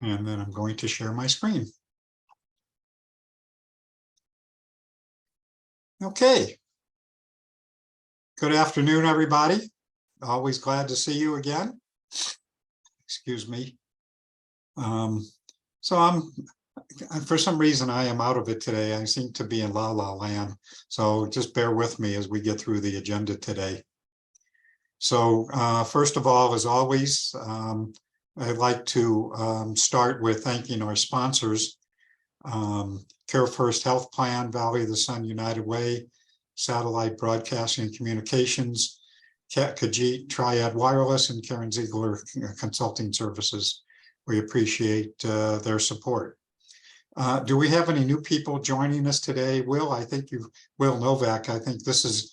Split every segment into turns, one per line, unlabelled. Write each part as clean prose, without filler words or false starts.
And then I'm going to share my screen. Okay. Good afternoon, everybody. Always glad to see you again. Excuse me. So for some reason, I am out of it today. I seem to be in la la land. So just bear with me as we get through the agenda today. So first of all, as always, I'd like to start with thanking our sponsors, Care First Health Plan, Valley of the Sun United Way, Satellite Broadcasting and Communications, Kat Kajit, Triad Wireless, and Karen Ziegler Consulting Services. We appreciate their support. Do we have any new people joining us today? Will, I think Will Novak, I think this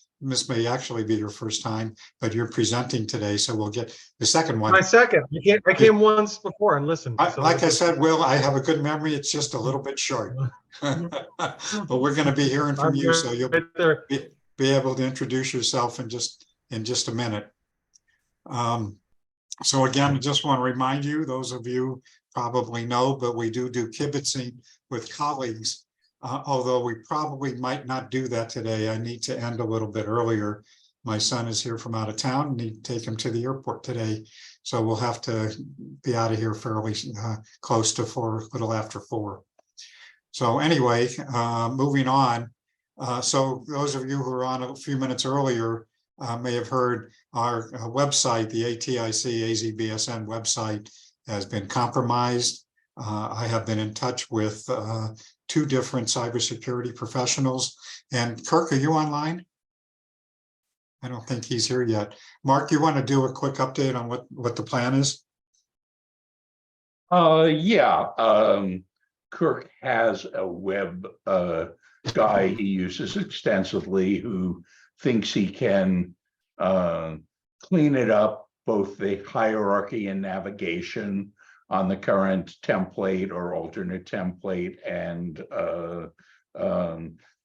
may actually be your first time, but you're presenting today, so we'll get the second one.
My second. I came once before and listened.
Like I said, Will, I have a good memory. It's just a little bit short. But we're going to be hearing from you, so you'll be able to introduce yourself in just a minute. So again, I just want to remind you, those of you probably know, but we do kibitzing with colleagues. Although we probably might not do that today. I need to end a little bit earlier. My son is here from out of town. Need to take him to the airport today. So we'll have to be out of here fairly close to 4, a little after 4. So anyway, moving on. So those of you who were on a few minutes earlier may have heard our website, the ATIC AZBSN website, has been compromised. I have been in touch with 2 different cybersecurity professionals. And Kirk, are you online? I don't think he's here yet. Mark, you want to do a quick update on what the plan is?
Yeah. Kirk has a web guy he uses extensively who thinks he can clean it up, both the hierarchy and navigation on the current template or alternate template, and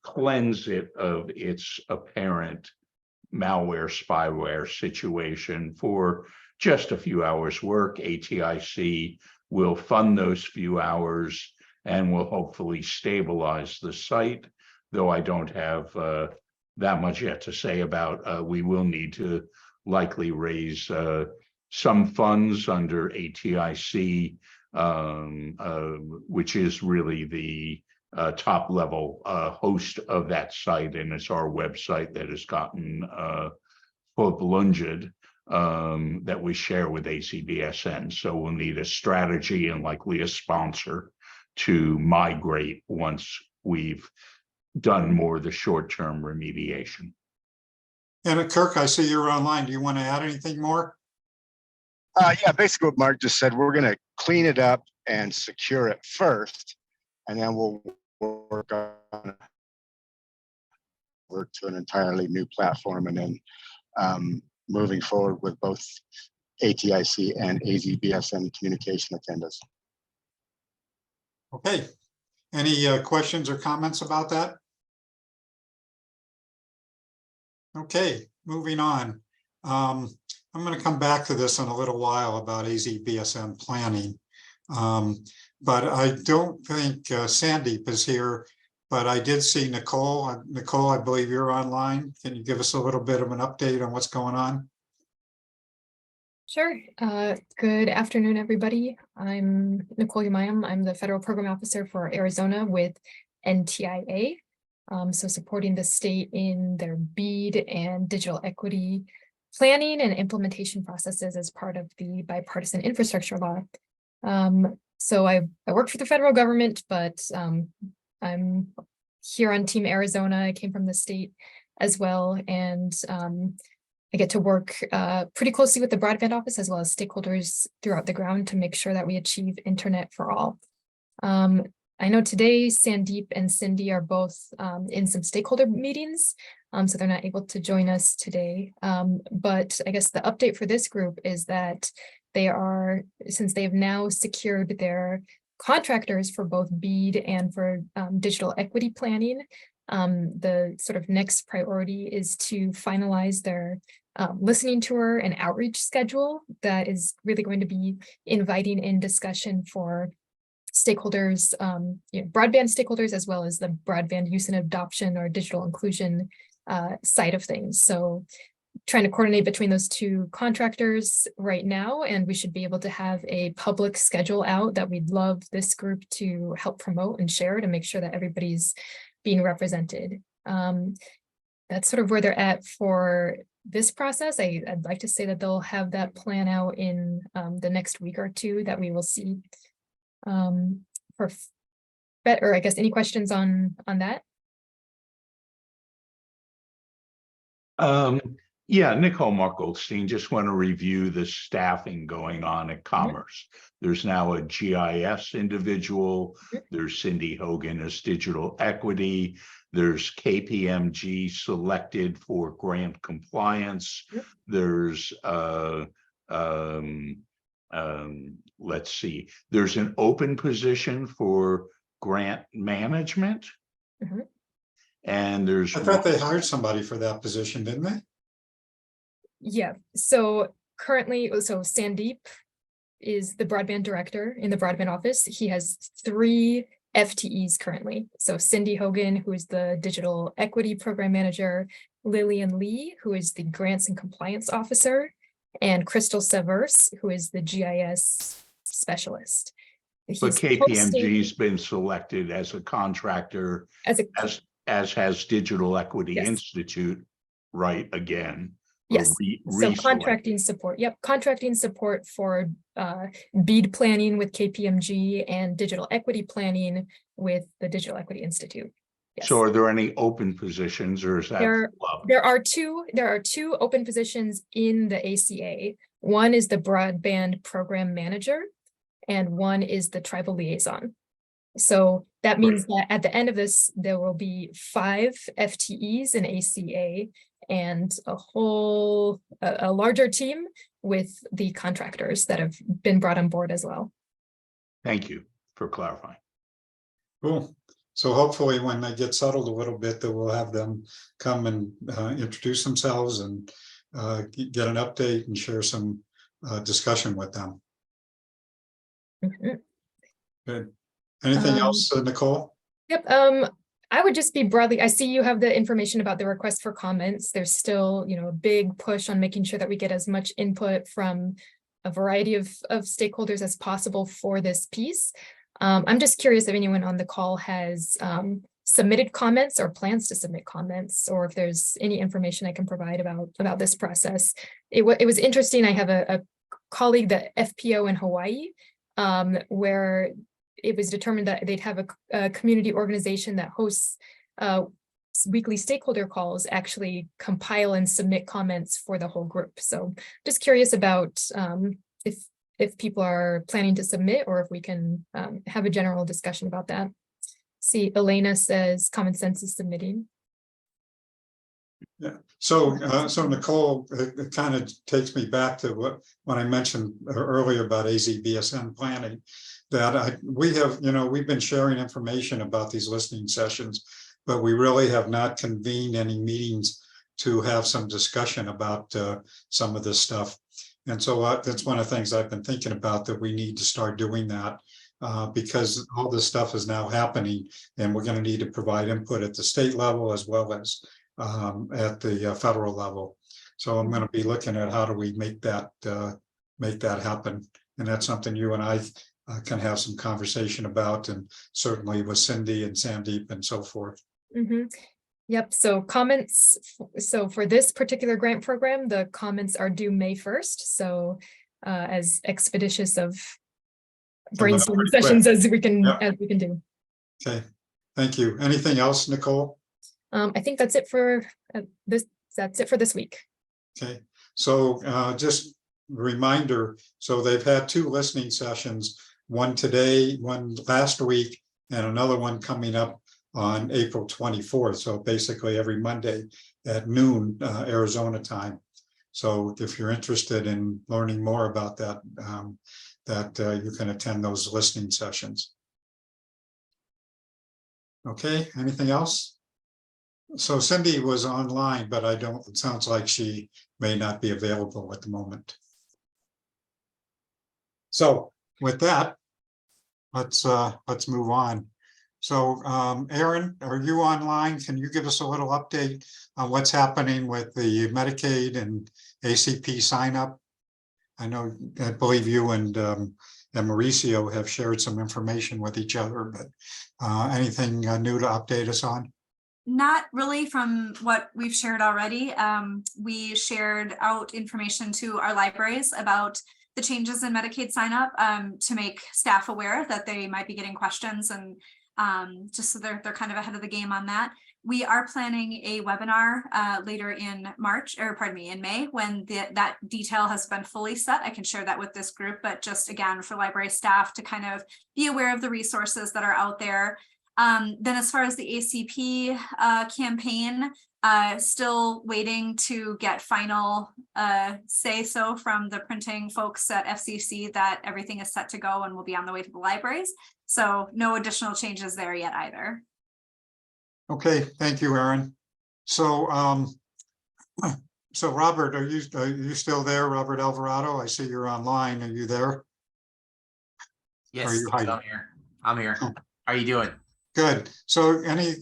cleanse it of its apparent malware, spyware situation for just a few hours work. ATIC will fund those few hours and will hopefully stabilize the site, though I don't have that much yet to say about. We will need to likely raise some funds under ATIC, which is really the top level host of that site, and it's our website that has gotten plunged that we share with AZBSN. So we'll need a strategy and likely a sponsor to migrate once we've done more of the short-term remediation.
And Kirk, I see you're online. Do you want to add anything more?
Yeah, basically what Mark just said, we're going to clean it up and secure it first, and then we'll work to an entirely new platform, and then moving forward with both ATIC and AZBSN communication agendas.
Okay. Any questions or comments about that? Okay, moving on. I'm going to come back to this in a little while about AZBSN planning. But I don't think Sandeep is here, but I did see Nicole. Nicole, I believe you're online. Can you give us a little bit of an update on what's going on?
Sure. Good afternoon, everybody. I'm Nicole Umayam. I'm the Federal Program Officer for Arizona with NTIA. So supporting the state in their BEAD and digital equity planning and implementation processes as part of the bipartisan infrastructure law. So I work for the federal government, but I'm here on Team Arizona. I came from the state as well, and I get to work pretty closely with the broadband office as well as stakeholders throughout the ground to make sure that we achieve internet for all. I know today Sandeep and Cindy are both in some stakeholder meetings, so they're not able to join us today. But I guess the update for this group is that they are, since they've now secured their contractors for both BEAD and for digital equity planning, the sort of next priority is to finalize their listening tour and outreach schedule that is really going to be inviting in discussion for stakeholders, broadband stakeholders, as well as the broadband use and adoption or digital inclusion side of things. So trying to coordinate between those two contractors right now, and we should be able to have a public schedule out that we'd love this group to help promote and share to make sure that everybody's being represented. That's sort of where they're at for this process. I'd like to say that they'll have that plan out in the next week or two that we will see. For better, I guess, any questions on that?
Yeah, Nicole Mark Goldstein, just want to review the staffing going on at Commerce. There's now a GIS individual. There's Cindy Hogan as digital equity. There's KPMG selected for grant compliance. There's let's see, there's an open position for grant management. And there's
I thought they hired somebody for that position, didn't they?
Yeah, so currently, so Sandeep is the broadband director in the broadband office. He has 3 FTEs currently. So Cindy Hogan, who is the digital equity program manager, Lillian Lee, who is the grants and compliance officer, and Crystal Severs, who is the GIS specialist.
But KPMG's been selected as a contractor as has Digital Equity Institute, right, again.
Yes, so contracting support. Yep, contracting support for BEAD planning with KPMG and digital equity planning with the Digital Equity Institute. Yes.
So are there any open positions, or is that
there are two open positions in the ACA. One is the broadband program manager and one is the tribal liaison. So that means that at the end of this, there will be 5 FTEs in ACA and a larger team with the contractors that have been brought on board as well.
Thank you for clarifying.
Cool. So hopefully when they get settled a little bit, that we'll have them come and introduce themselves and get an update and share some discussion with them. Good. Anything else, Nicole?
Yep. I would just be broadly, I see you have the information about the request for comments. There's still, a big push on making sure that we get as much input from a variety of stakeholders as possible for this piece. I'm just curious if anyone on the call has submitted comments or plans to submit comments, or if there's any information I can provide about this process. It was interesting. I have a colleague, the FPO in Hawaii, where it was determined that they'd have a community organization that hosts weekly stakeholder calls actually compile and submit comments for the whole group. So just curious about if people are planning to submit, or if we can have a general discussion about that. See, Elena says Common Sense is submitting.
Yeah. So Nicole, it kind of takes me back to when I mentioned earlier about AZBSN planning, that we have, we've been sharing information about these listening sessions, but we really have not convened any meetings to have some discussion about some of this stuff. And so that's one of the things I've been thinking about, that we need to start doing that because all this stuff is now happening, and we're going to need to provide input at the state level as well as at the federal level. So I'm going to be looking at how do we make that happen, and that's something you and I can have some conversation about, and certainly with Cindy and Sandeep and so forth.
Yep. So comments. So for this particular grant program, the comments are due May 1st. So as expeditious of brainstorming sessions as we can do.
Okay. Thank you. Anything else, Nicole?
I think that's it for this. That's it for this week.
Okay. So just a reminder. So they've had 2 listening sessions, one today, one last week, and another one coming up on April 24th. So basically every Monday at noon, Arizona time. So if you're interested in learning more about that, you can attend those listening sessions. Okay, anything else? So Cindy was online, but it sounds like she may not be available at the moment. So with that, let's move on. So Aaron, are you online? Can you give us a little update on what's happening with the Medicaid and ACP sign up? I believe you and Mauricio have shared some information with each other, but anything new to update us on?
Not really from what we've shared already. We shared out information to our libraries about the changes in Medicaid sign up to make staff aware that they might be getting questions, and just so they're kind of ahead of the game on that. We are planning a webinar later in in May, when that detail has been fully set. I can share that with this group, but just again for library staff to kind of be aware of the resources that are out there. Then as far as the ACP campaign, still waiting to get final say-so from the printing folks at FCC that everything is set to go and will be on the way to the libraries. So no additional changes there yet either.
Okay, thank you, Aaron. So so Robert, are you still there? Robert Alvarado, I see you're online. Are you there?
Yes,
Are you hiding?
I'm here. I'm here.
Oh.
How are you doing?
Good. So any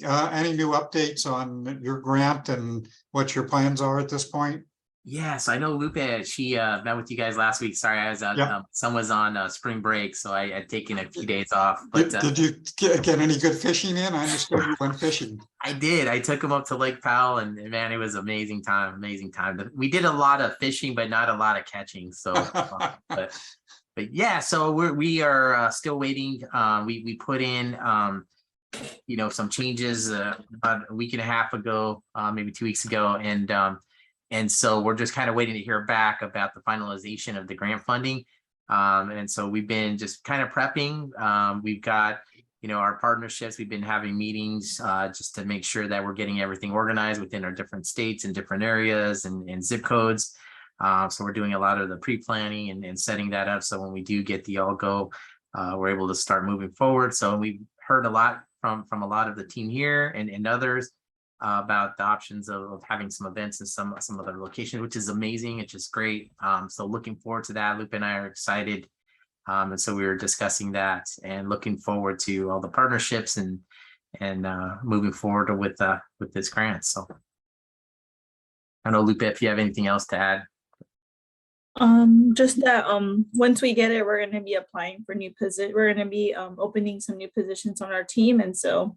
new updates on your grant and what your plans are at this point?
Yes, I know Lupe, she met with you guys last week. Sorry, I was out.
Yeah.
Son was on spring break, so I had taken a few days off. But
Did you get any good fishing in? I understood you went fishing.
I did. I took him up to Lake Powell, and man, it was amazing time. Amazing time. We did a lot of fishing, but not a lot of catching. So, but yeah. So we are still waiting. We put in some changes about a week and a half ago, maybe 2 weeks ago, and so we're just kind of waiting to hear back about the finalization of the grant funding. And so we've been just kind of prepping. We've got, our partnerships. We've been having meetings just to make sure that we're getting everything organized within our different states and different areas and zip codes. So we're doing a lot of the pre-planning and setting that up. So when we do get the all go, we're able to start moving forward. So we've heard a lot from a lot of the team here and others about the options of having some events in some other locations, which is amazing. It's just great. So looking forward to that. Lupe and I are excited. And so we were discussing that and looking forward to all the partnerships and moving forward with this grant. So I don't know, Lupe, if you have anything else to add.
Just that once we get it, we're going to be applying for new positions. We're going to be opening some new positions on our team, and so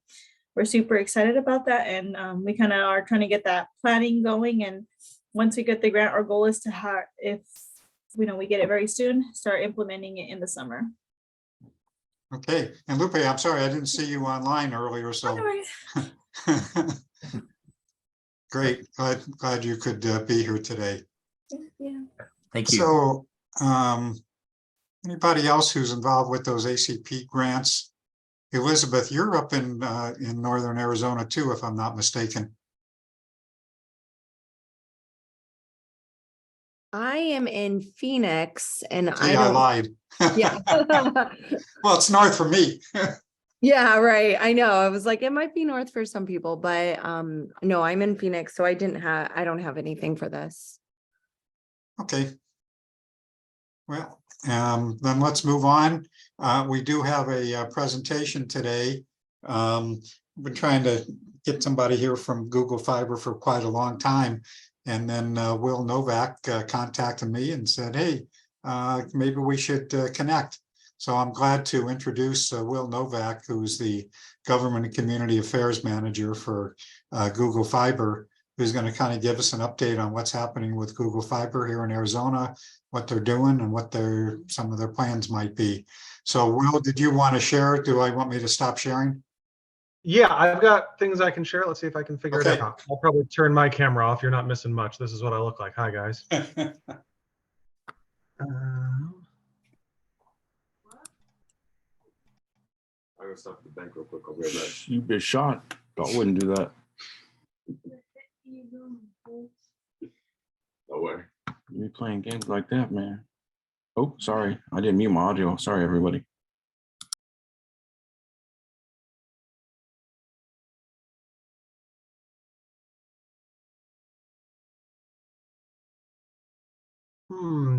we're super excited about that. And we kind of are trying to get that planning going. And once we get the grant, our goal is to have, if we get it very soon, start implementing it in the summer.
Okay, and Lupe, I'm sorry, I didn't see you online earlier, so. Great, glad you could be here today.
Yeah.
Thank you.
So anybody else who's involved with those ACP grants? Elizabeth, you're up in northern Arizona too, if I'm not mistaken.
I am in Phoenix, and
See, I lied.
Yeah.
Well, it's north for me.
Yeah, right. I know. I was like, it might be north for some people, but no, I'm in Phoenix, so I don't have anything for this.
Okay. Well, then let's move on. We do have a presentation today. We've been trying to get somebody here from Google Fiber for quite a long time. And then Will Novak contacted me and said, hey, maybe we should connect. So I'm glad to introduce Will Novak, who's the Government and Community Affairs Manager for Google Fiber, who's going to kind of give us an update on what's happening with Google Fiber here in Arizona, what they're doing and what some of their plans might be. So Will, did you want to share? Do I want me to stop sharing?
Yeah, I've got things I can share. Let's see if I can figure
Okay.
it out. I'll probably turn my camera off. You're not missing much. This is what I look like. Hi, guys. I
gotta stop at the bank real quick. I'll be right back.
You've been shot. I wouldn't do that.
No way.
You be playing games like that, man. Oh, sorry. I didn't mute my audio. Sorry, everybody.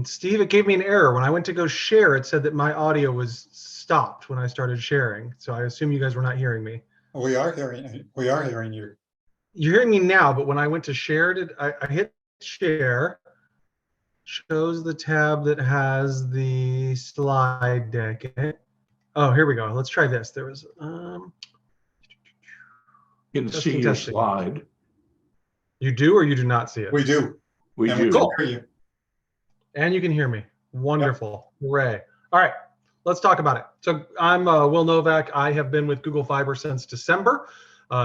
Steve, it gave me an error. When I went to go share, it said that my audio was stopped when I started sharing. So I assume you guys were not hearing me.
We are hearing you.
You're hearing me now, but when I went to share, I hit share, shows the tab that has the slide deck in it. Oh, here we go. Let's try this. There was,
You can see
testing,
your
testing.
slide.
You do or you do not see it?
We do.
We
And we
do.
can hear you.
And you can hear me. Wonderful. Hooray. All right, let's talk about it. So I'm Will Novak. I have been with Google Fiber since December.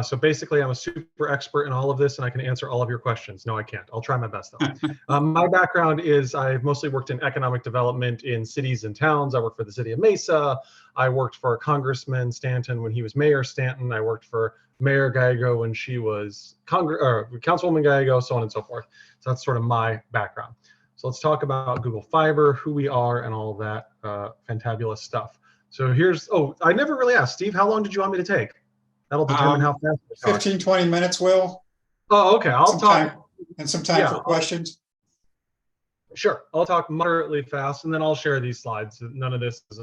So basically, I'm a super expert in all of this, and I can answer all of your questions. No, I can't. I'll try my best, though. My background is I've mostly worked in economic development in cities and towns. I worked for the city of Mesa. I worked for Congressman Stanton when he was Mayor Stanton. I worked for Mayor Gallego when she was Councilwoman Gallego, so on and so forth. So that's sort of my background. So let's talk about Google Fiber, who we are, and all of that fantabulous stuff. So here's, oh, I never really asked, Steve, how long did you want me to take? That'll determine how fast we talk.
15, 20 minutes, Will.
Oh, okay, I'll talk.
And some time for questions.
Sure, I'll talk moderately fast, and then I'll share these slides. None of this is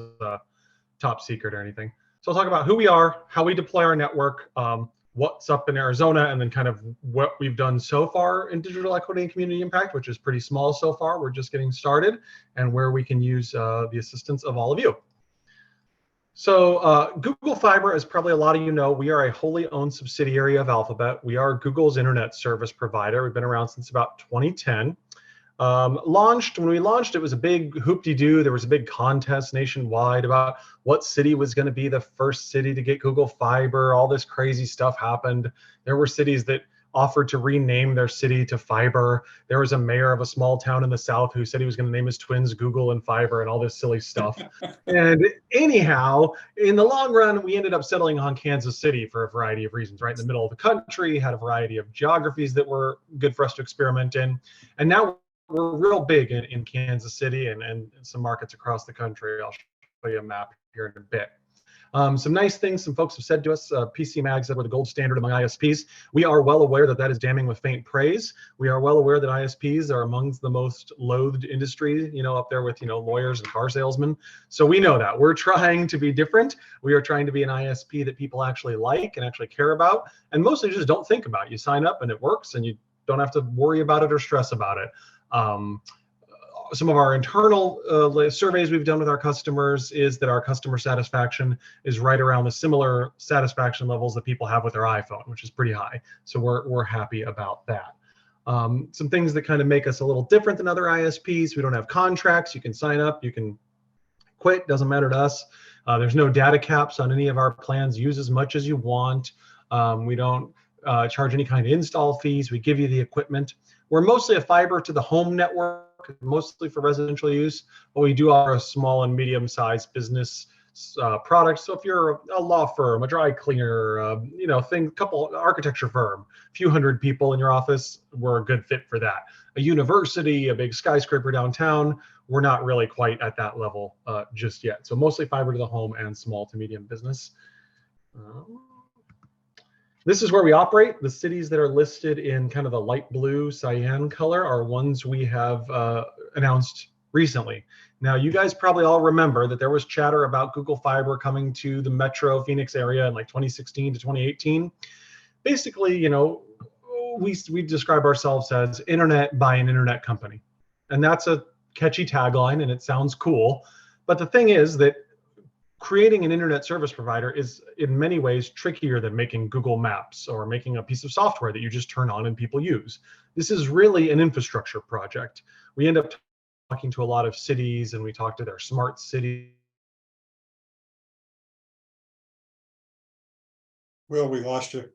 top secret or anything. So I'll talk about who we are, how we deploy our network, what's up in Arizona, and then kind of what we've done so far in digital equity and community impact, which is pretty small so far. We're just getting started, and where we can use the assistance of all of you. So Google Fiber, as probably a lot of you know, we are a wholly owned subsidiary of Alphabet. We are Google's internet service provider. We've been around since about 2010. When we launched, it was a big hoop-de-doo. There was a big contest nationwide about what city was going to be the first city to get Google Fiber. All this crazy stuff happened. There were cities that offered to rename their city to Fiber. There was a mayor of a small town in the South who said he was going to name his twins Google and Fiber and all this silly stuff. And anyhow, in the long run, we ended up settling on Kansas City for a variety of reasons, right in the middle of the country, had a variety of geographies that were good for us to experiment in. And now we're real big in Kansas City and some markets across the country. I'll show you a map here in a bit. Some nice things some folks have said to us. PC Mag said we're the gold standard among ISPs. We are well aware that that is damning with faint praise. We are well aware that ISPs are amongst the most loathed industry, you know, up there with, you know, lawyers and car salesmen. So we know that. We're trying to be different. We are trying to be an ISP that people actually like and actually care about, and mostly just don't think about. You sign up and it works, and you don't have to worry about it or stress about it. Some of our internal surveys we've done with our customers is that our customer satisfaction is right around the similar satisfaction levels that people have with their iPhone, which is pretty high. So we're happy about that. Some things that kind of make us a little different than other ISPs: we don't have contracts. You can sign up, you can quit, doesn't matter to us. There's no data caps on any of our plans. Use as much as you want. We don't charge any kind of install fees. We give you the equipment. We're mostly a fiber to the home network, mostly for residential use, but we do offer a small and medium-sized business product. So if you're a law firm, a dry cleaner, you know, couple architecture firm, a few hundred people in your office, we're a good fit for that. A university, a big skyscraper downtown, we're not really quite at that level just yet. So mostly fiber to the home and small to medium business. This is where we operate. The cities that are listed in kind of the light blue cyan color are ones we have announced recently. Now, you guys probably all remember that there was chatter about Google Fiber coming to the metro Phoenix area in like 2016 to 2018. Basically, you know, we describe ourselves as internet by an internet company. And that's a catchy tagline and it sounds cool. But the thing is that creating an internet service provider is in many ways trickier than making Google Maps or making a piece of software that you just turn on and people use. This is really an infrastructure project. We end up talking to a lot of cities and we talk to their smart city.
Will, we lost you.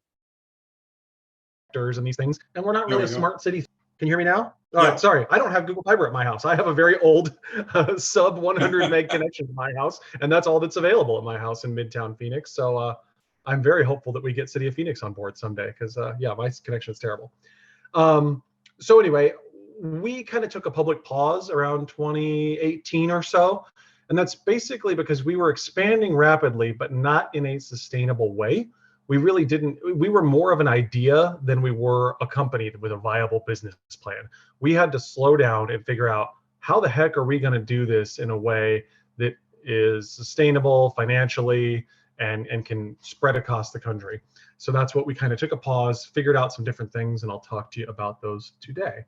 And these things, and we're not
There
really a
we go.
smart city. Can you hear me now? All
Yeah.
right, sorry, I don't have Google Fiber at my house. I have a very old sub 100 meg connection to my house, and that's all that's available at my house in Midtown Phoenix. So I'm very hopeful that we get City of Phoenix on board someday, because yeah, my connection is terrible. So anyway, we kind of took a public pause around 2018 or so, and that's basically because we were expanding rapidly, but not in a sustainable way. We really didn't, we were more of an idea than we were a company with a viable business plan. We had to slow down and figure out how the heck are we going to do this in a way that is sustainable financially and can spread across the country? So that's what we kind of took a pause, figured out some different things, and I'll talk to you about those today.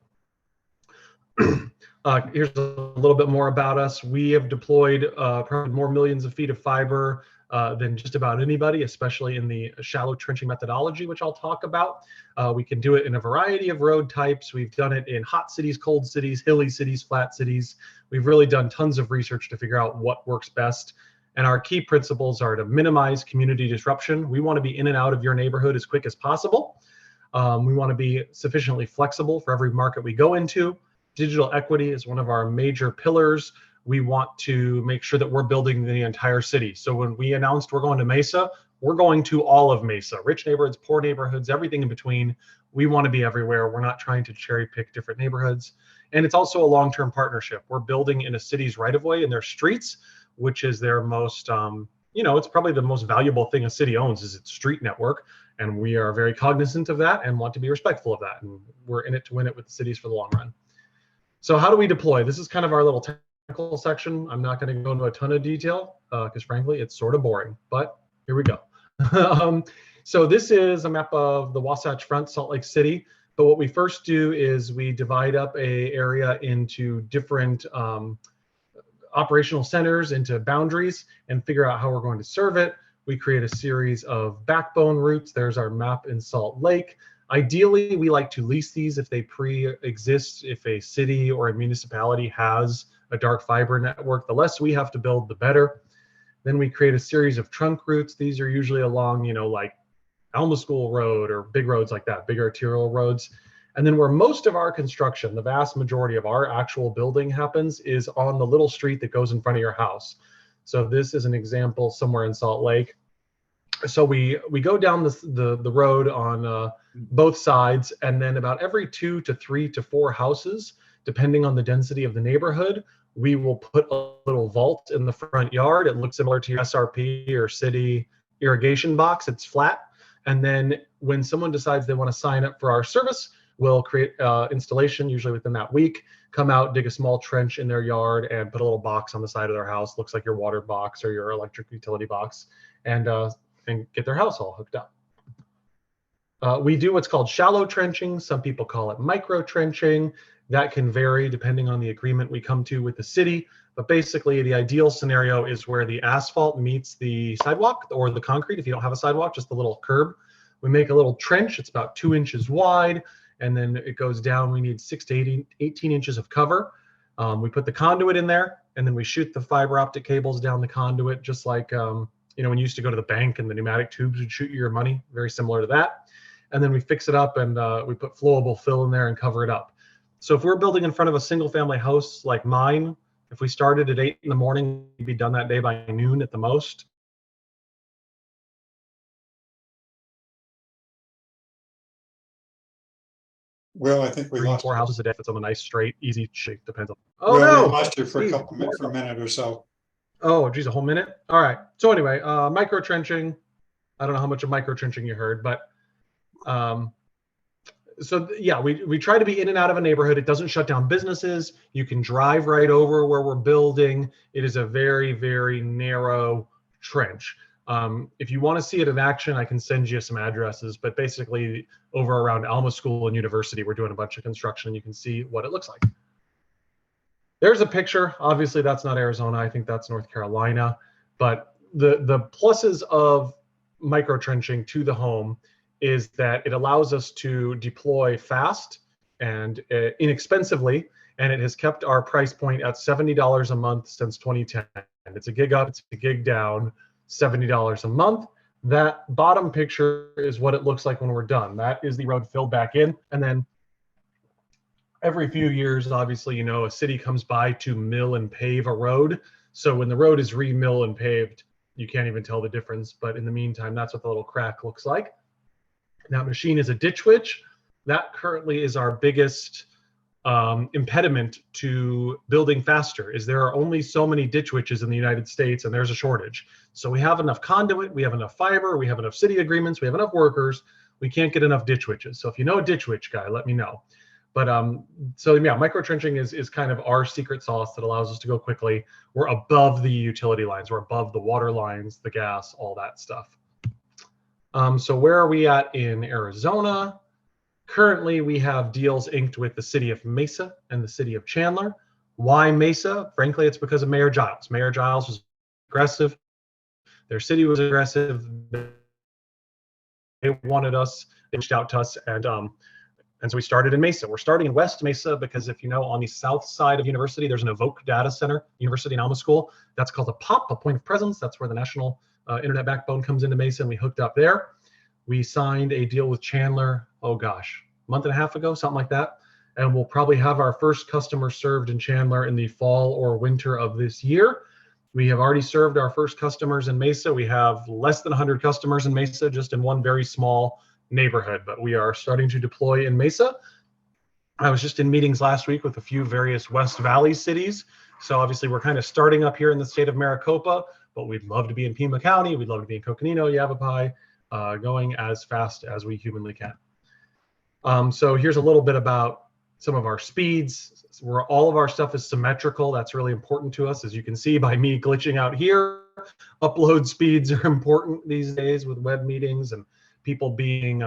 Here's a little bit more about us. We have deployed probably more millions of feet of fiber than just about anybody, especially in the shallow trenching methodology, which I'll talk about. We can do it in a variety of road types. We've done it in hot cities, cold cities, hilly cities, flat cities. We've really done tons of research to figure out what works best. And our key principles are to minimize community disruption. We want to be in and out of your neighborhood as quick as possible. We want to be sufficiently flexible for every market we go into. Digital equity is one of our major pillars. We want to make sure that we're building the entire city. So when we announced we're going to Mesa, we're going to all of Mesa, rich neighborhoods, poor neighborhoods, everything in between. We want to be everywhere. We're not trying to cherry pick different neighborhoods. And it's also a long-term partnership. We're building in a city's right-of-way in their streets, which is their most, it's probably the most valuable thing a city owns is its street network. And we are very cognizant of that and want to be respectful of that. And we're in it to win it with the cities for the long run. So how do we deploy? This is kind of our little technical section. I'm not going to go into a ton of detail because frankly, it's sort of boring, but here we go. So this is a map of the Wasatch Front, Salt Lake City. But what we first do is we divide up a area into different operational centers, into boundaries, and figure out how we're going to serve it. We create a series of backbone routes. There's our map in Salt Lake. Ideally, we like to lease these if they pre-exist, if a city or a municipality has a dark fiber network. The less we have to build, the better. Then we create a series of trunk routes. These are usually along, like Alma School Road or big roads like that, big arterial roads. And then where most of our construction, the vast majority of our actual building happens is on the little street that goes in front of your house. So this is an example somewhere in Salt Lake. So we go down the road on both sides, and then about every 2 to 3 to 4 houses, depending on the density of the neighborhood, we will put a little vault in the front yard. It looks similar to your SRP or city irrigation box. It's flat. And then when someone decides they want to sign up for our service, we'll create installation, usually within that week, come out, dig a small trench in their yard, and put a little box on the side of their house. Looks like your water box or your electric utility box, and get their house all hooked up. We do what's called shallow trenching. Some people call it micro trenching. That can vary depending on the agreement we come to with the city. But basically, the ideal scenario is where the asphalt meets the sidewalk or the concrete. If you don't have a sidewalk, just a little curb. We make a little trench. It's about 2 inches wide, and then it goes down. We need 6 to 18 inches of cover. We put the conduit in there, and then we shoot the fiber optic cables down the conduit, just like when you used to go to the bank and the pneumatic tubes would shoot you your money, very similar to that. And then we fix it up, and we put flowable fill in there and cover it up. So if we're building in front of a single family house like mine, if we started at 8 in the morning, we'd be done that day by noon at the most.
Will, I think we
3
lost
4
you.
houses a day. If it's on a nice, straight, easy shape, depends on. Oh
Will,
no!
we lost you for
Geez.
for a minute or so.
Oh, geez, a whole minute? All right. So anyway, micro trenching. I don't know how much of micro trenching you heard, but yeah, we try to be in and out of a neighborhood. It doesn't shut down businesses. You can drive right over where we're building. It is a very, very narrow trench. If you want to see it in action, I can send you some addresses, but basically over around Alma School and University, we're doing a bunch of construction. You can see what it looks like. There's a picture. Obviously, that's not Arizona. I think that's North Carolina. But the pluses of micro trenching to the home is that it allows us to deploy fast and inexpensively, and it has kept our price point at $70 a month since 2010. It's a gig up, it's a gig down, $70 a month. That bottom picture is what it looks like when we're done. That is the road filled back in, and then every few years, obviously, a city comes by to mill and pave a road. So when the road is re-mill and paved, you can't even tell the difference. But in the meantime, that's what the little crack looks like. That machine is a ditch witch. That currently is our biggest impediment to building faster, is there are only so many ditch witches in the United States, and there's a shortage. So we have enough conduit, we have enough fiber, we have enough city agreements, we have enough workers. We can't get enough ditch witches. So if you know a ditch witch guy, let me know. But so yeah, micro trenching is kind of our secret sauce that allows us to go quickly. We're above the utility lines, we're above the water lines, the gas, all that stuff. So where are we at in Arizona? Currently, we have deals inked with the city of Mesa and the city of Chandler. Why Mesa? Frankly, it's because of Mayor Giles. Mayor Giles was aggressive. Their city was aggressive. They wanted us, they reached out to us, and so we started in Mesa. We're starting in West Mesa because if you know, on the south side of university, there's an Evoke data center, University in Alma School. That's called a POP, a point of presence. That's where the national internet backbone comes into Mesa, and we hooked up there. We signed a deal with Chandler, oh gosh, a month and a half ago, something like that. And we'll probably have our first customer served in Chandler in the fall or winter of this year. We have already served our first customers in Mesa. We have less than 100 customers in Mesa, just in one very small neighborhood, but we are starting to deploy in Mesa. I was just in meetings last week with a few various West Valley cities. So obviously we're kind of starting up here in the state of Maricopa, but we'd love to be in Pima County. We'd love to be in Coconino, Yavapai, going as fast as we humanly can. So here's a little bit about some of our speeds. Where all of our stuff is symmetrical. That's really important to us. As you can see by me glitching out here, upload speeds are important these days with web meetings and people being,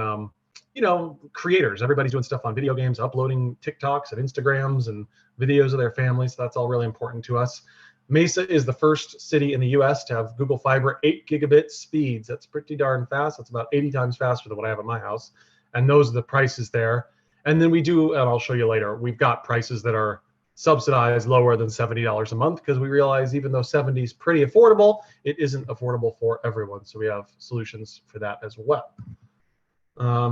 you know, creators. Everybody's doing stuff on video games, uploading TikToks and Instagrams and videos of their families. So that's all really important to us. Mesa is the first city in the US to have Google Fiber 8 gigabit speeds. That's pretty darn fast. That's about 80 times faster than what I have at my house. And those are the prices there. And then we do, and I'll show you later, we've got prices that are subsidized lower than $70 a month because we realize even though 70 is pretty affordable, it isn't affordable for everyone. So we have solutions for that as well.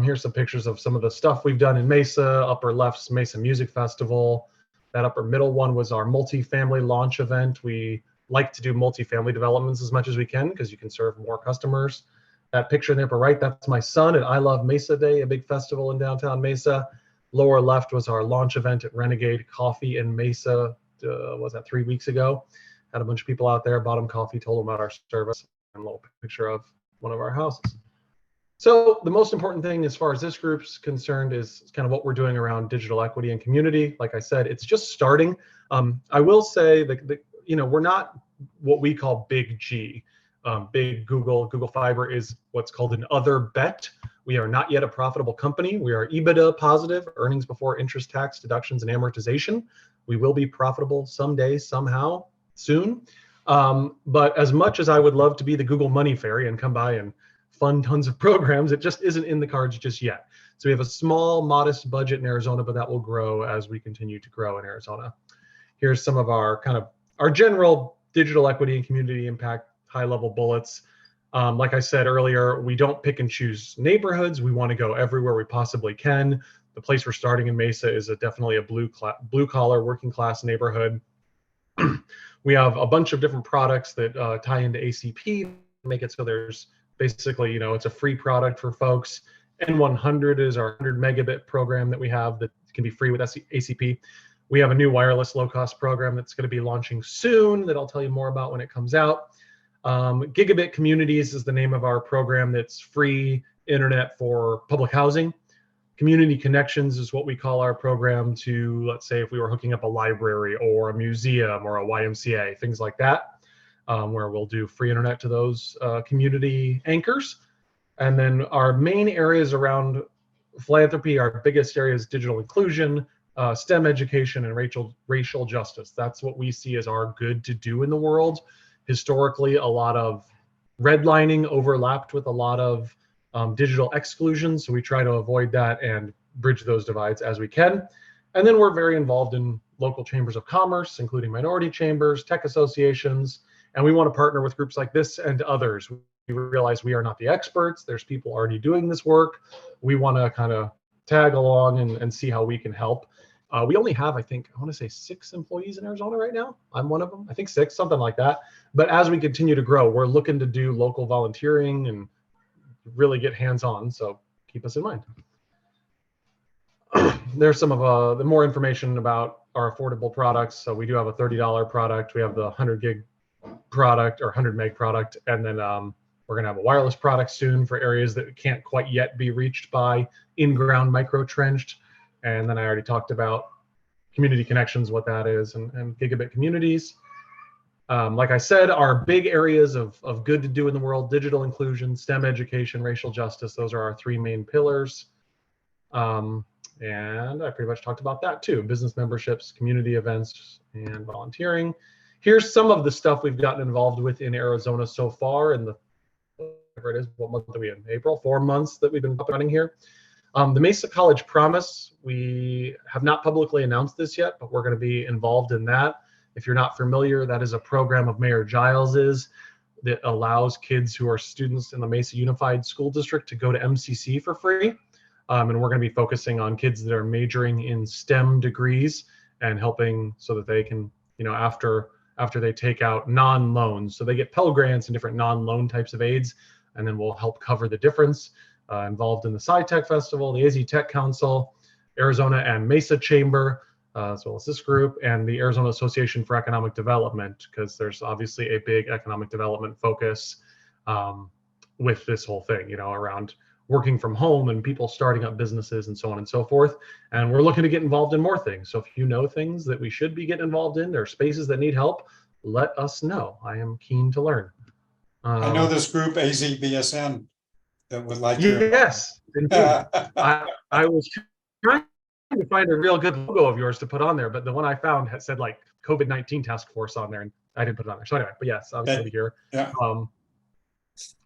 Here's some pictures of some of the stuff we've done in Mesa. Upper left's Mesa Music Festival. That upper middle one was our multifamily launch event. We like to do multifamily developments as much as we can because you can serve more customers. That picture in the upper right, that's my son at I Love Mesa Day, a big festival in downtown Mesa. Lower left was our launch event at Renegade Coffee in Mesa, was that 3 weeks ago? Had a bunch of people out there, bought them coffee, told them about our service, and a little picture of one of our houses. So the most important thing as far as this group's concerned is kind of what we're doing around digital equity and community. Like I said, it's just starting. I will say that, you know, we're not what we call big G. Big Google Fiber is what's called an other bet. We are not yet a profitable company. We are EBITDA positive, earnings before interest, tax, deductions, and amortization. We will be profitable someday, somehow, soon. But as much as I would love to be the Google Money Fairy and come by and fund tons of programs, it just isn't in the cards just yet. So we have a small, modest budget in Arizona, but that will grow as we continue to grow in Arizona. Here's some of our kind of our general digital equity and community impact high-level bullets. Like I said earlier, we don't pick and choose neighborhoods. We want to go everywhere we possibly can. The place we're starting in Mesa is definitely a blue-collar, working-class neighborhood. We have a bunch of different products that tie into ACP, make it so there's basically, you know, it's a free product for folks. N100 is our 100 megabit program that we have that can be free with ACP. We have a new wireless low-cost program that's going to be launching soon that I'll tell you more about when it comes out. Gigabit Communities is the name of our program that's free internet for public housing. Community Connections is what we call our program to, let's say, if we were hooking up a library or a museum or a YMCA, things like that, where we'll do free internet to those community anchors. And then our main areas around philanthropy, our biggest area is digital inclusion, STEM education, and racial justice. That's what we see as our good to do in the world. Historically, a lot of redlining overlapped with a lot of digital exclusion. So we try to avoid that and bridge those divides as we can. And then we're very involved in local chambers of commerce, including minority chambers, tech associations, and we want to partner with groups like this and others. We realize we are not the experts. There's people already doing this work. We want to kind of tag along and see how we can help. We only have, I think, I want to say 6 employees in Arizona right now. I'm one of them. I think 6, something like that. But as we continue to grow, we're looking to do local volunteering and really get hands-on. So keep us in mind. There's some of the more information about our affordable products. So we do have a $30 product. We have the 100 gig product or 100 meg product. And then we're going to have a wireless product soon for areas that can't quite yet be reached by in-ground micro-trenched. And then I already talked about community connections, what that is, and gigabit communities. Like I said, our big areas of good to do in the world: digital inclusion, STEM education, racial justice. Those are our three main pillars. And I pretty much talked about that too: business memberships, community events, and volunteering. Here's some of the stuff we've gotten involved with in Arizona so far in the, whatever it is, what month are we in? April, 4 months that we've been up and running here. The Mesa College Promise, we have not publicly announced this yet, but we're going to be involved in that. If you're not familiar, that is a program of Mayor Giles's that allows kids who are students in the Mesa Unified School District to go to MCC for free. And we're going to be focusing on kids that are majoring in STEM degrees and helping so that they can, you know, after they take out non-loans. So they get Pell Grants and different non-loan types of aids, and then we'll help cover the difference. Involved in the SciTech Festival, the AZ Tech Council, Arizona and Mesa Chamber, as well as this group, and the Arizona Association for Economic Development, because there's obviously a big economic development focus with this whole thing, you know, around working from home and people starting up businesses and so on and so forth. And we're looking to get involved in more things. So if you know things that we should be getting involved in, or spaces that need help, let us know. I am keen to learn.
I know this group AZBSN that would like to.
Yes, indeed. I was trying to find a real good logo of yours to put on there, but the one I found had said like COVID-19 task force on there, and I didn't put it on there. So anyway, but yes, obviously here.
Yeah.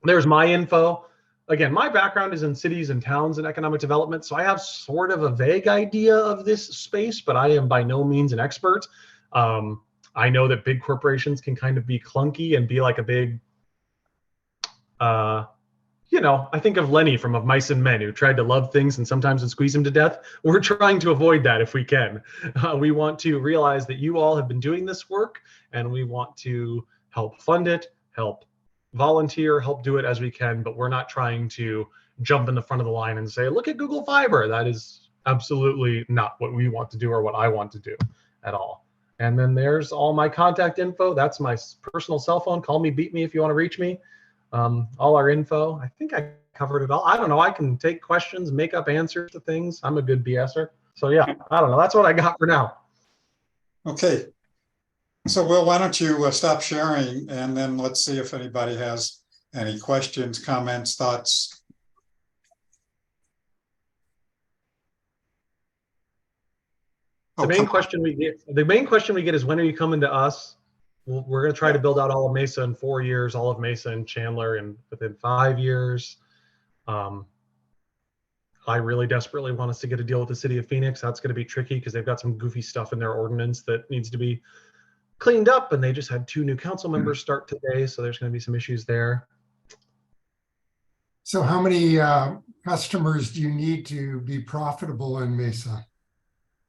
There's my info. Again, my background is in cities and towns and economic development, so I have sort of a vague idea of this space, but I am by no means an expert. I know that big corporations can kind of be clunky and be like a big, you know, I think of Lenny from Of Mice and Men, who tried to love things and sometimes would squeeze them to death. We're trying to avoid that if we can. We want to realize that you all have been doing this work, and we want to help fund it, help volunteer, help do it as we can, but we're not trying to jump in the front of the line and say, look at Google Fiber. That is absolutely not what we want to do or what I want to do at all. And then there's all my contact info. That's my personal cell phone. Call me, beat me if you want to reach me. All our info. I think I covered it all. I don't know. I can take questions, make up answers to things. I'm a good BSer. So yeah, I don't know. That's what I got for now.
Okay. So Will, why don't you stop sharing, and then let's see if anybody has any questions, comments, thoughts.
The main question we get is, when are you coming to us? We're going to try to build out all of Mesa in 4 years, all of Mesa and Chandler within 5 years. I really desperately want us to get a deal with the city of Phoenix. That's going to be tricky because they've got some goofy stuff in their ordinance that needs to be cleaned up, and they just had 2 new council members start today, so there's going to be some issues there.
So how many customers do you need to be profitable in Mesa?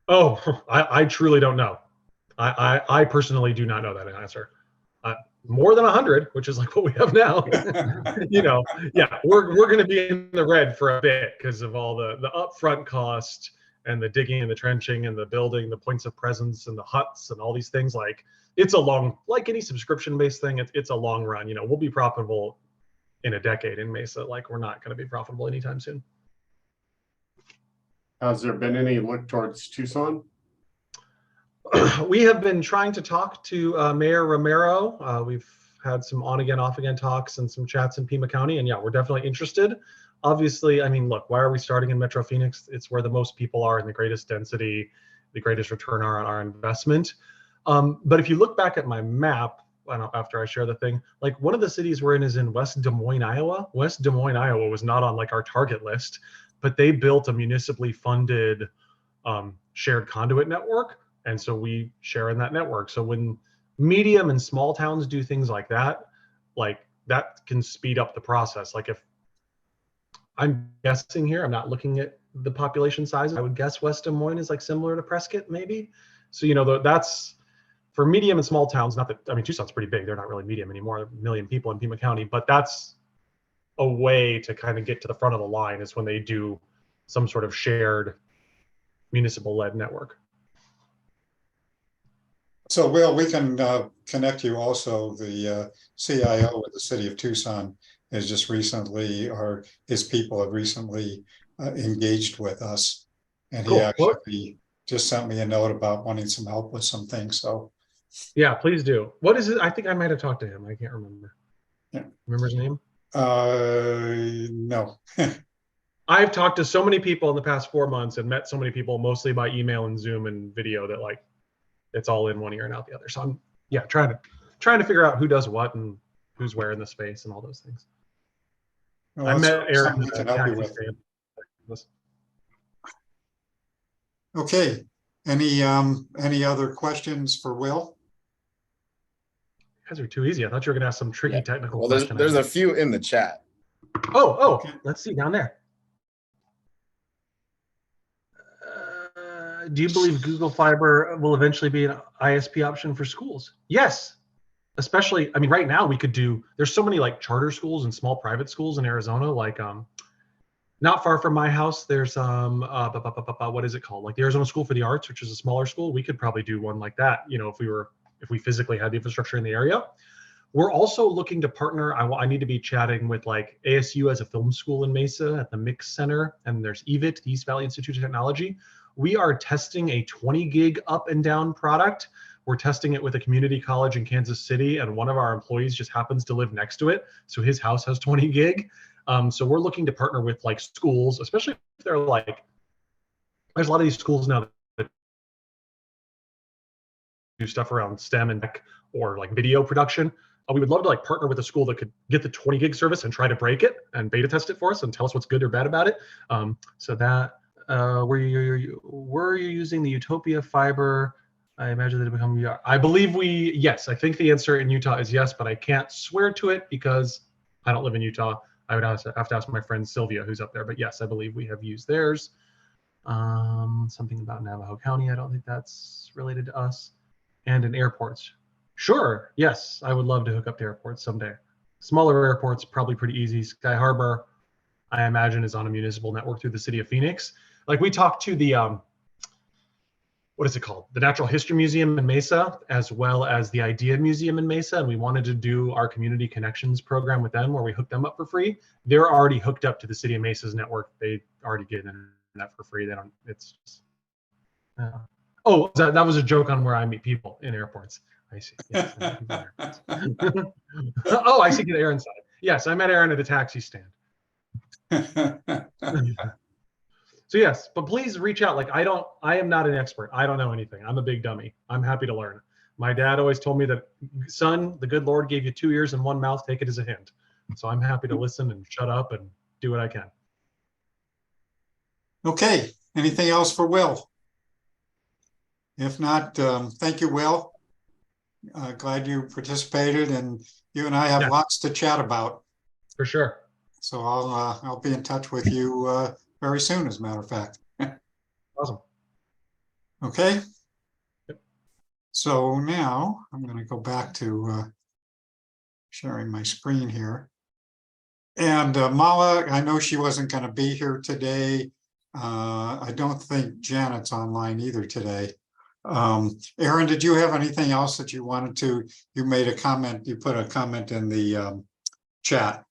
Oh, I truly don't know. I personally do not know that answer. More than 100, which is like what we have now. You know, yeah, we're going to be in the red for a bit because of all the upfront cost and the digging and the trenching and the building, the points of presence and the huts and all these things. Like, it's a long, like any subscription-based thing, it's a long run. You know, we'll be profitable in a decade in Mesa. Like, we're not going to be profitable anytime soon.
Has there been any look towards Tucson?
We have been trying to talk to Mayor Romero. We've had some on-again, off-again talks and some chats in Pima County, and yeah, we're definitely interested. Obviously, I mean, look, why are we starting in Metro Phoenix? It's where the most people are and the greatest density, the greatest return on our investment. But if you look back at my map, after I share the thing, like one of the cities we're in is in West Des Moines, Iowa. West Des Moines, Iowa was not on like our target list, but they built a municipally funded shared conduit network. And so we share in that network. So when medium and small towns do things like that can speed up the process. Like, if I'm guessing here, I'm not looking at the population size, I would guess West Des Moines is like similar to Prescott, maybe. So, you know, that's for medium and small towns. Not that, I mean, Tucson's pretty big. They're not really medium anymore, 1 million people in Pima County, but that's a way to kind of get to the front of the line, is when they do some sort of shared municipal led network.
So Will, we can connect you also. The CIO of the city of Tucson has just recently, or his people have recently engaged with us. And he
Cool. Well,
actually just sent me a note about wanting some help with some things, so.
yeah, please do. What is it? I think I might have talked to him. I can't remember.
Yeah.
Remember his name?
No.
I've talked to so many people in the past 4 months and met so many people, mostly by email and Zoom and video, that like it's all in one ear and out the other. So I'm trying to figure out who does what and who's where in the space and all those things.
Well,
I
that's
met Aaron
something we
at
can
a
help you
taxi
with.
stand.
Okay, any other questions for Will?
You guys are too easy. I thought you were gonna ask some tricky technical
Well,
question.
there's a few in the chat.
Oh,
Okay.
let's see down there. Do you believe Google Fiber will eventually be an ISP option for schools? Yes, especially, I mean, right now we could do, there's so many like charter schools and small private schools in Arizona, like not far from my house, there's what is it called? Like the Arizona School for the Arts, which is a smaller school. We could probably do one like that, you know, if we physically had the infrastructure in the area. We're also looking to partner. I need to be chatting with like ASU as a film school in Mesa at the Mix Center, and there's EVIT, the East Valley Institute of Technology. We are testing a 20 gig up and down product. We're testing it with a community college in Kansas City, and one of our employees just happens to live next to it. So his house has 20 gig. So we're looking to partner with like schools, especially if they're like, there's a lot of these schools now that do stuff around STEM and tech or like video production. We would love to like partner with a school that could get the 20 gig service and try to break it and beta test it for us and tell us what's good or bad about it. So that were you using the Utopia fiber? I imagine that it become. I believe yes. I think the answer in Utah is yes, but I can't swear to it because I don't live in Utah. I would have to ask my friend Sylvia, who's up there. But yes, I believe we have used theirs. Something about Navajo County. I don't think that's related to us. And in airports. Sure. Yes, I would love to hook up to airports someday. Smaller airports, probably pretty easy. Sky Harbor, I imagine, is on a municipal network through the city of Phoenix. Like we talked to the, what is it called? The Natural History Museum in Mesa, as well as the Idea Museum in Mesa. And we wanted to do our community connections program with them where we hook them up for free. They're already hooked up to the city of Mesa's network. They already get internet for free. They don't, it's just, oh, that was a joke on where I meet people in airports. I see. Yes, I meet people in airports. Oh, I see Aaron side. Yes, I met Aaron at a taxi stand. So yes, but please reach out. Like I am not an expert. I don't know anything. I'm a big dummy. I'm happy to learn. My dad always told me that, son, the good Lord gave you 2 ears and 1 mouth. Take it as a hint. So I'm happy to listen and shut up and do what I can.
Okay. Anything else for Will? If not, thank you, Will. Glad you participated, and you and I have lots to chat about.
For sure.
So I'll be in touch with you very soon, as a matter of fact.
Awesome.
Okay.
Yep.
So now I'm going to go back to sharing my screen here. And Mala, I know she wasn't going to be here today. I don't think Janet's online either today. Aaron, did you have anything else that you wanted to? You made a comment, you put a comment in the chat.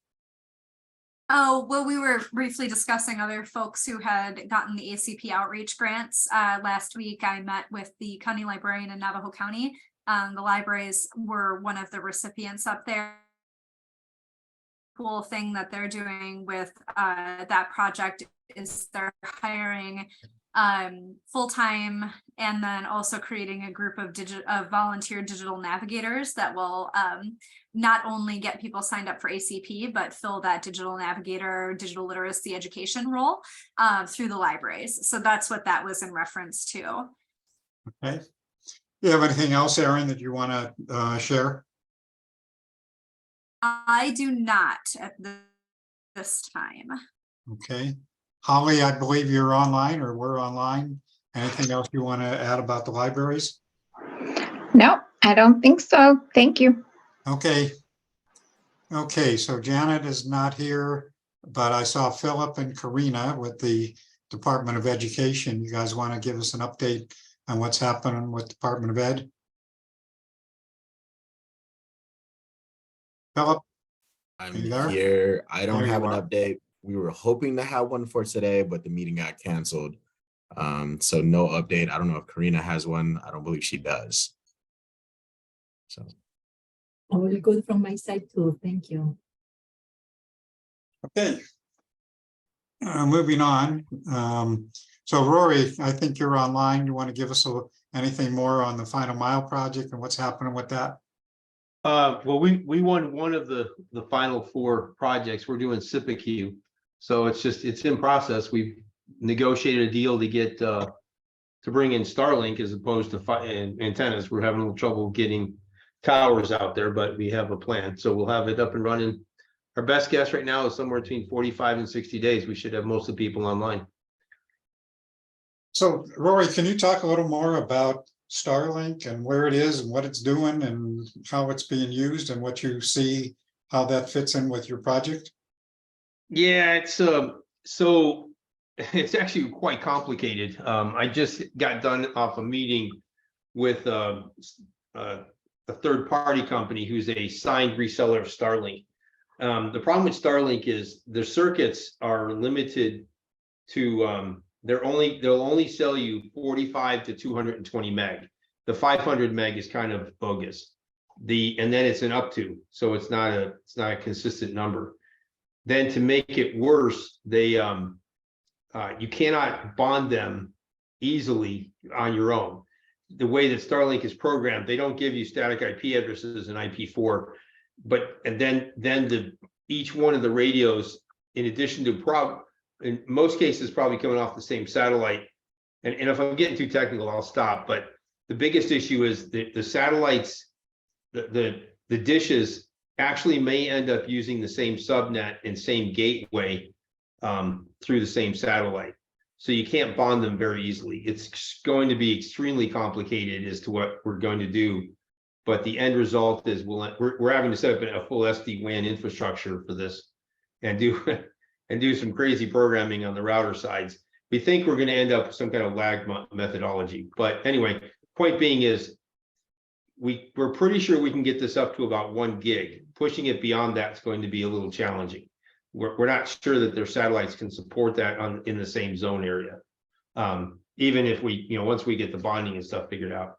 Oh, well, we were briefly discussing other folks who had gotten the ACP outreach grants. Last week, I met with the county librarian in Navajo County. The libraries were one of the recipients up there. Cool thing that they're doing with that project is they're hiring full-time and then also creating a group of volunteer digital navigators that will not only get people signed up for ACP, but fill that digital navigator, digital literacy education role through the libraries. So that's what that was in reference to.
Okay. You have anything else, Aaron, that you want to share?
I do not at this time.
Okay. Holly, I believe you're online, or we're online. Anything else you want to add about the libraries?
No, I don't think so. Thank you.
Okay. Okay, so Janet is not here, but I saw Philip and Karina with the Department of Education. You guys want to give us an update on what's happening with Department of Ed? Philip?
I'm here. I don't have an update. We were hoping to have one for today, but the meeting got canceled.
So no update. I don't know if Karina has one. I don't believe she does. So.
All good from my side too. Thank you.
Okay. Moving on. So Rory, I think you're online. You want to give us anything more on the Final Mile project and what's happening with that?
Well, we won one of the final 4 projects. We're doing SIPIQ. So it's in process. We've negotiated a deal to get to bring in Starlink as opposed to antennas. We're having a little trouble getting towers out there, but we have a plan. So we'll have it up and running. Our best guess right now is somewhere between 45 and 60 days. We should have most of the people online.
So Rory, can you talk a little more about Starlink and where it is and what it's doing and how it's being used and what you see, how that fits in with your project?
Yeah, it's so it's actually quite complicated. I just got done off a meeting with a third-party company who's a signed reseller of Starlink. The problem with Starlink is their circuits are limited to they'll only sell you 45 to 220 meg. The 500 meg is kind of bogus. And then it's an up to, so it's not a consistent number. Then to make it worse, they you cannot bond them easily on your own. The way that Starlink is programmed, they don't give you static IP addresses and IP4, and then each one of the radios, in addition to in most cases probably coming off the same satellite. And if I'm getting too technical, I'll stop. But the biggest issue is the satellites, the dishes actually may end up using the same subnet and same gateway through the same satellite. So you can't bond them very easily. It's going to be extremely complicated as to what we're going to do. But the end result is we're having to set up a full SD-WAN infrastructure for this and do some crazy programming on the router sides. We think we're going to end up with some kind of lag methodology. But anyway, point being is we're pretty sure we can get this up to about 1 gig. Pushing it beyond that is going to be a little challenging. We're not sure that their satellites can support that in the same zone area. Even if once we get the bonding and stuff figured out.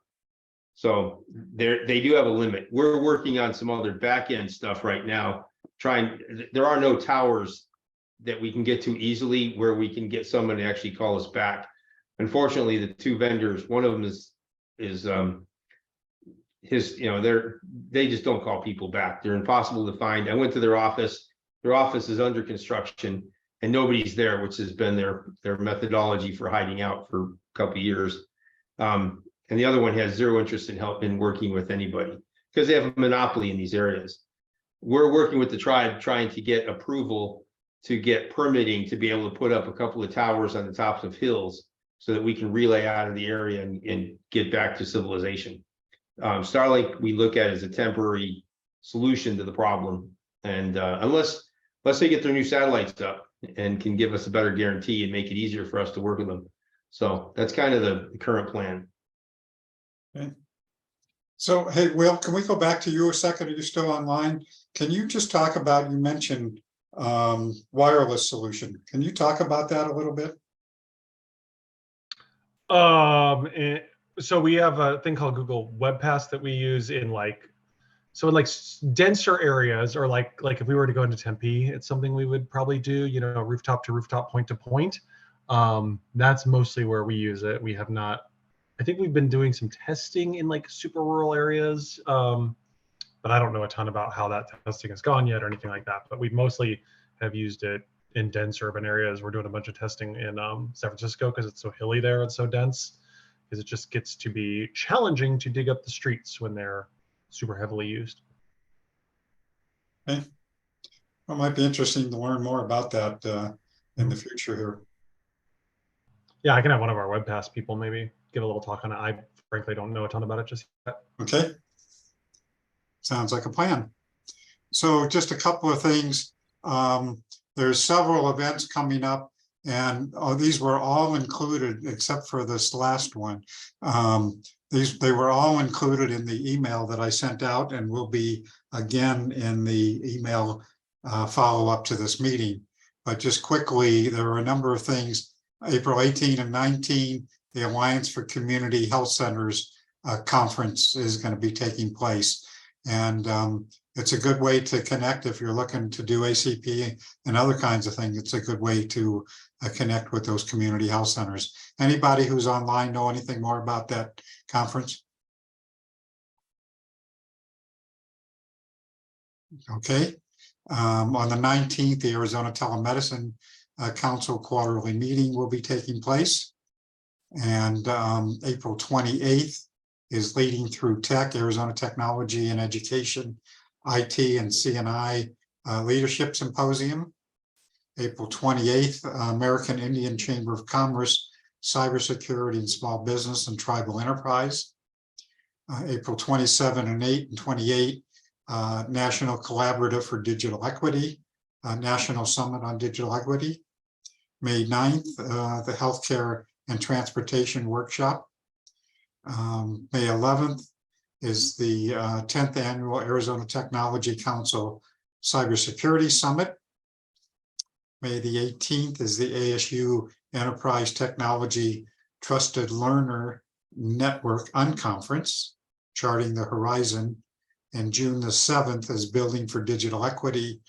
So they do have a limit. We're working on some other back end stuff right now. There are no towers that we can get to easily where we can get someone to actually call us back. Unfortunately, the 2 vendors, one of them they just don't call people back. They're impossible to find. I went to their office. Their office is under construction and nobody's there, which has been their methodology for hiding out for a couple of years. And the other one has zero interest in working with anybody because they have a monopoly in these areas. We're working with the tribe trying to get approval to get permitting to be able to put up a couple of towers on the tops of hills so that we can relay out of the area and get back to civilization. Starlink we look at as a temporary solution to the problem. And unless they get their new satellites up and can give us a better guarantee and make it easier for us to work with them. So that's kind of the current plan.
Okay. So, hey, Will, can we go back to you a second? Are you still online? Can you just talk about, you mentioned wireless solution. Can you talk about that a little bit?
So we have a thing called Google Web Pass that we use in denser areas, or like if we were to go into Tempe, it's something we would probably do, rooftop to rooftop, point to point. That's mostly where we use it. We have not, I think we've been doing some testing in super rural areas, but I don't know a ton about how that testing has gone yet or anything like that. But we mostly have used it in dense urban areas. We're doing a bunch of testing in San Francisco because it's so hilly there and so dense, because it just gets to be challenging to dig up the streets when they're super heavily used.
Okay. Well, it might be interesting to learn more about that in the future here.
Yeah, I can have one of our Web Pass people maybe give a little talk on it. I frankly don't know a ton about it just yet.
Okay. Sounds like a plan. So just a couple of things. There's several events coming up, and these were all included except for this last one. They were all included in the email that I sent out and will be again in the email follow-up to this meeting. But just quickly, there are a number of things. April 18 and 19, the Alliance for Community Health Centers conference is going to be taking place. And it's a good way to connect if you're looking to do ACP and other kinds of things. It's a good way to connect with those community health centers. Anybody who's online know anything more about that conference? Okay. On the 19th, the Arizona Telemedicine Council quarterly meeting will be taking place. And April 28th is Leading Through Tech, Arizona Technology and Education, IT and CNI Leadership Symposium. April 28th, American Indian Chamber of Commerce, Cybersecurity and Small Business and Tribal Enterprise. April 27 and 8 and 28, National Collaborative for Digital Equity, National Summit on Digital Equity. May 9th, the Healthcare and Transportation Workshop. May 11th is the 10th Annual Arizona Technology Council Cybersecurity Summit. May the 18th is the ASU Enterprise Technology Trusted Learner Network Unconference, Charting the Horizon. And June the 7th is Building for Digital Equity,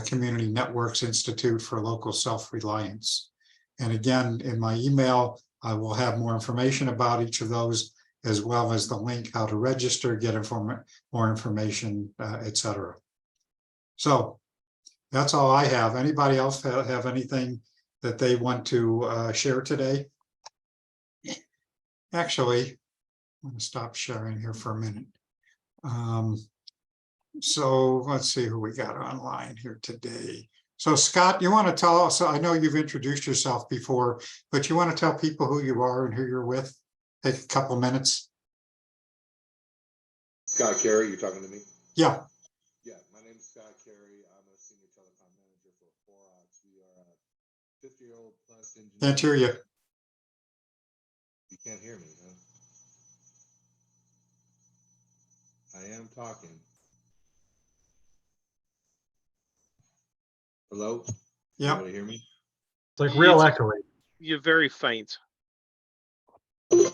Community Networks Institute for Local Self-Reliance. And again, in my email, I will have more information about each of those, as well as the link how to register, get more information, etc. So that's all I have. Anybody else have anything that they want to share today? Actually, I'm going to stop sharing here for a minute. So let's see who we got online here today. So Scott, you want to tell us, I know you've introduced yourself before, but you want to tell people who you are and who you're with? Take a couple minutes.
Scott Carey, you're talking to me?
Yeah.
Yeah, my name is Scott Carey. I'm a senior telecom manager for Forax. We are a 50-year-old plus engineer.
Can't hear you.
You can't hear me, huh? I am talking. Hello?
Yeah.
Can you hear me?
It's like real echoing.
You're very faint.
How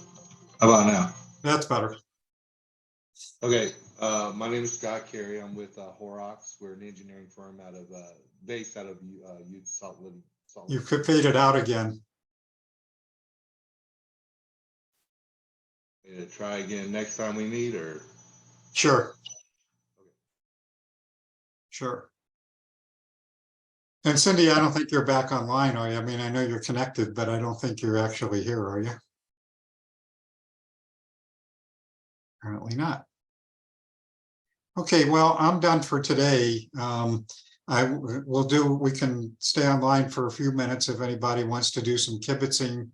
about now?
That's better.
Okay, my name is Scott Carey. I'm with Horrocks. We're an engineering firm based out of Salt Lake.
You could fade it out again.
Try again next time we meet, or?
Sure. Okay. Sure. And Cindy, I don't think you're back online, are you? I mean, I know you're connected, but I don't think you're actually here, are you? Apparently not. Okay, well, I'm done for today. We can stay online for a few minutes if anybody wants to do some kibitzing.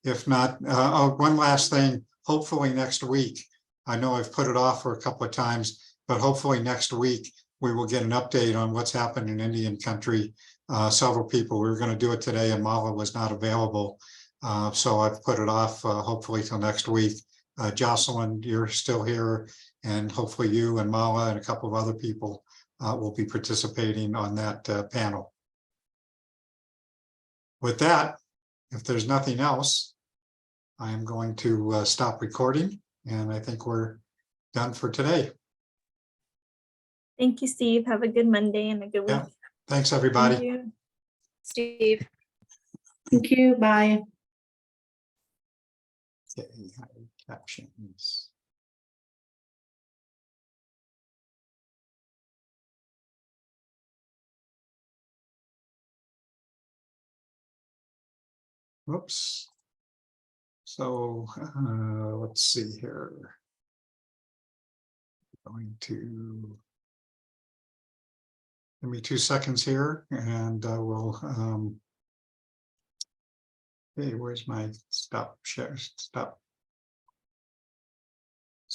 If not, one last thing, hopefully next week, I know I've put it off for a couple of times, but hopefully next week, we will get an update on what's happened in Indian country. Several people, we were going to do it today and Mala was not available. So I've put it off hopefully till next week. Jocelyn, you're still here, and hopefully you and Mala and a couple of other people will be participating on that panel. With that, if there's nothing else, I am going to stop recording, and I think we're done for today.
Thank you, Steve. Have a good Monday and a good week.
Yeah. Thanks, everybody.
Thank you, Steve.
Thank you. Bye.
Okay, captions. Whoops. So let's see here. Going to give me 2 seconds here, and we'll. Hey, where's my stop share? Stop